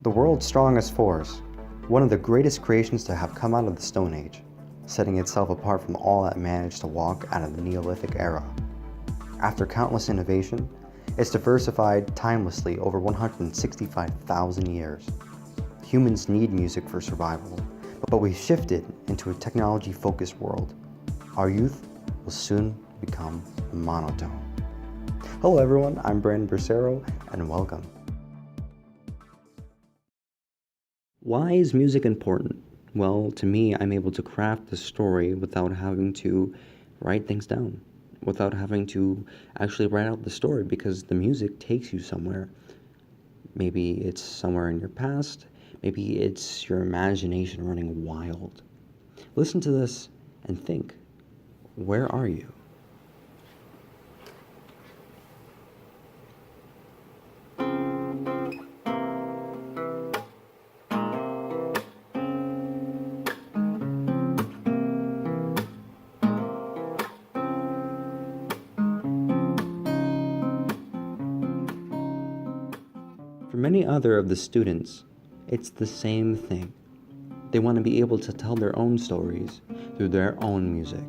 The world's strongest force, one of the greatest creations to have come out of the Stone Age, setting itself apart from all that managed to walk out of the Neolithic era. After countless innovation, it's diversified timelessly over 165,000 years. Humans need music for survival, but we've shifted into a technology-focused world. Our youth will soon become monotone. Hello everyone, I'm Brandon Bracero, and welcome. Why is music important? Well, to me, I'm able to craft the story without having to write things down, without having to actually write out the story, because the music takes you somewhere. Maybe it's somewhere in your past, maybe it's your imagination running wild. Listen to this and think, where are you? For many other of the students, it's the same thing. They want to be able to tell their own stories through their own music.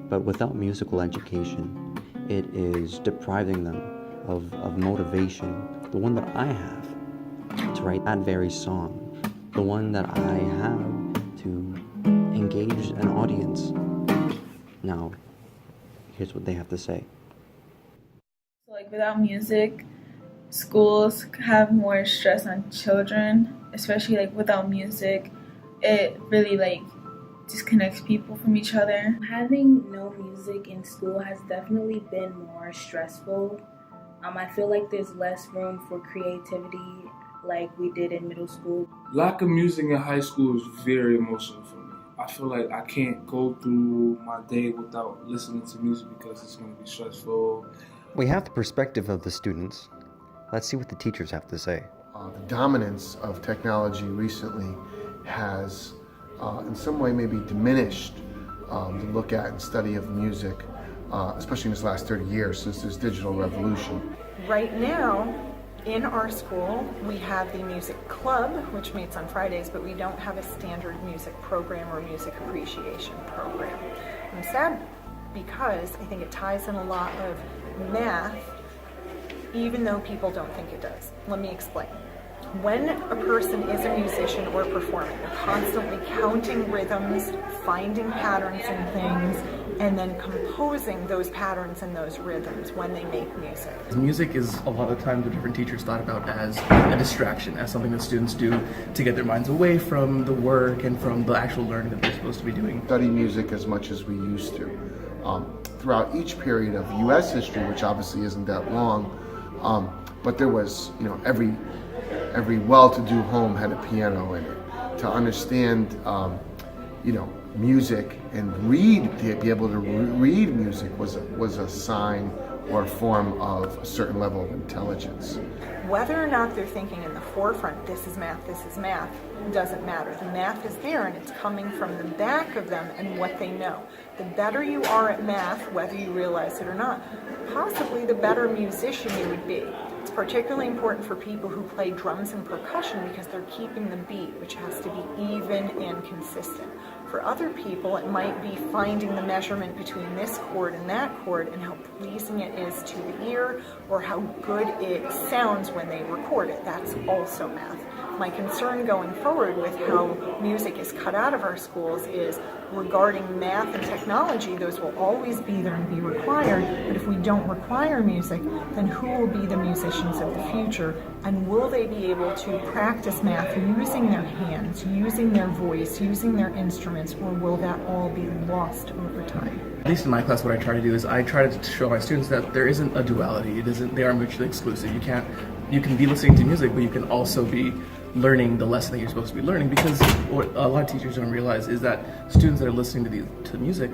But without musical education, it is depriving them of motivation, the one that I have to write that very song, the one that I have to engage an audience. Now, here's what they have to say. Without music, schools have more stress on children, especially without music. It really disconnects people from each other. Having no music in school has definitely been more stressful. I feel like there's less room for creativity like we did in middle school. Lack of music in high school is very emotional for me. I feel like I can't go through my day without listening to music because it's going to be stressful. We have the perspective of the students. Let's see what the teachers have to say. The dominance of technology recently has in some way maybe diminished the look at and study of music, especially in this last 30 years since this digital revolution. Right now, in our school, we have the music club, which meets on Fridays, but we don't have a standard music program or music appreciation program. I'm sad because I think it ties in a lot of math, even though people don't think it does. Let me explain. When a person is a musician or performing, they're constantly counting rhythms, finding patterns in things, and then composing those patterns and those rhythms when they make music. Music is a lot of times what different teachers thought about as a distraction, as something that students do to get their minds away from the work and from the actual learning that they're supposed to be doing. Study music as much as we used to. Throughout each period of U.S. history, which obviously isn't that long, but there was, every well-to-do home had a piano in it. To understand, music and to be able to read music was a sign or a form of a certain level of intelligence. Whether or not they're thinking in the forefront, this is math, doesn't matter. The math is there and it's coming from the back of them and what they know. The better you are at math, whether you realize it or not, possibly the better musician you would be. It's particularly important for people who play drums and percussion because they're keeping the beat, which has to be even and consistent. For other people, it might be finding the measurement between this chord and that chord and how pleasing it is to the ear or how good it sounds when they record it. That's also math. My concern going forward with how music is cut out of our schools is regarding math and technology. Those will always be there and be required, but if we don't require music, then who will be the musicians of the future, and will they be able to practice math using their hands, using their voice, using their instruments, or will that all be lost over time? At least in my class, what I try to do is I try to show my students that there isn't a duality. They are mutually exclusive. You can be listening to music, but you can also be learning the lesson that you're supposed to be learning, because what a lot of teachers don't realize is that students that are listening to music,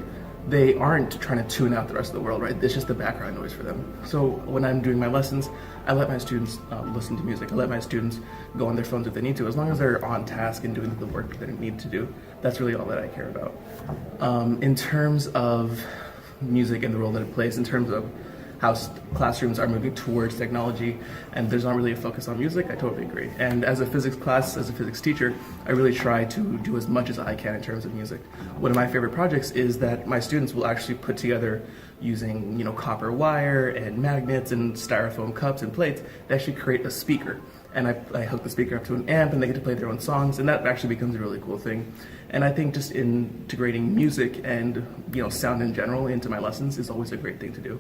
they aren't trying to tune out the rest of the world, right? It's just the background noise for them. So when I'm doing my lessons, I let my students listen to music. I let my students go on their phones if they need to, as long as they're on task and doing the work that they need to do. That's really all that I care about. In terms of music and the role that it plays, in terms of how classrooms are moving towards technology, and there's not really a focus on music. I totally agree. And as a physics teacher, I really try to do as much as I can in terms of music. One of my favorite projects is that my students will actually put together, using copper wire and magnets and styrofoam cups and plates, they actually create a speaker. And I hook the speaker up to an amp, and they get to play their own songs, and that actually becomes a really cool thing. And I think just integrating music and sound in general into my lessons is always a great thing to do.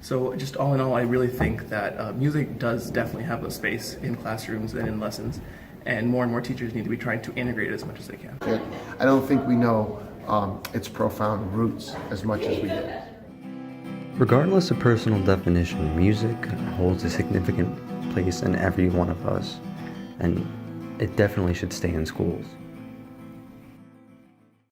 So just all in all, I really think that music does definitely have a space in classrooms and in lessons, and more teachers need to be trying to integrate it as much as they can. I don't think we know its profound roots as much as we do. Regardless of personal definition, music holds a significant place in every one of us, and it definitely should stay in schools.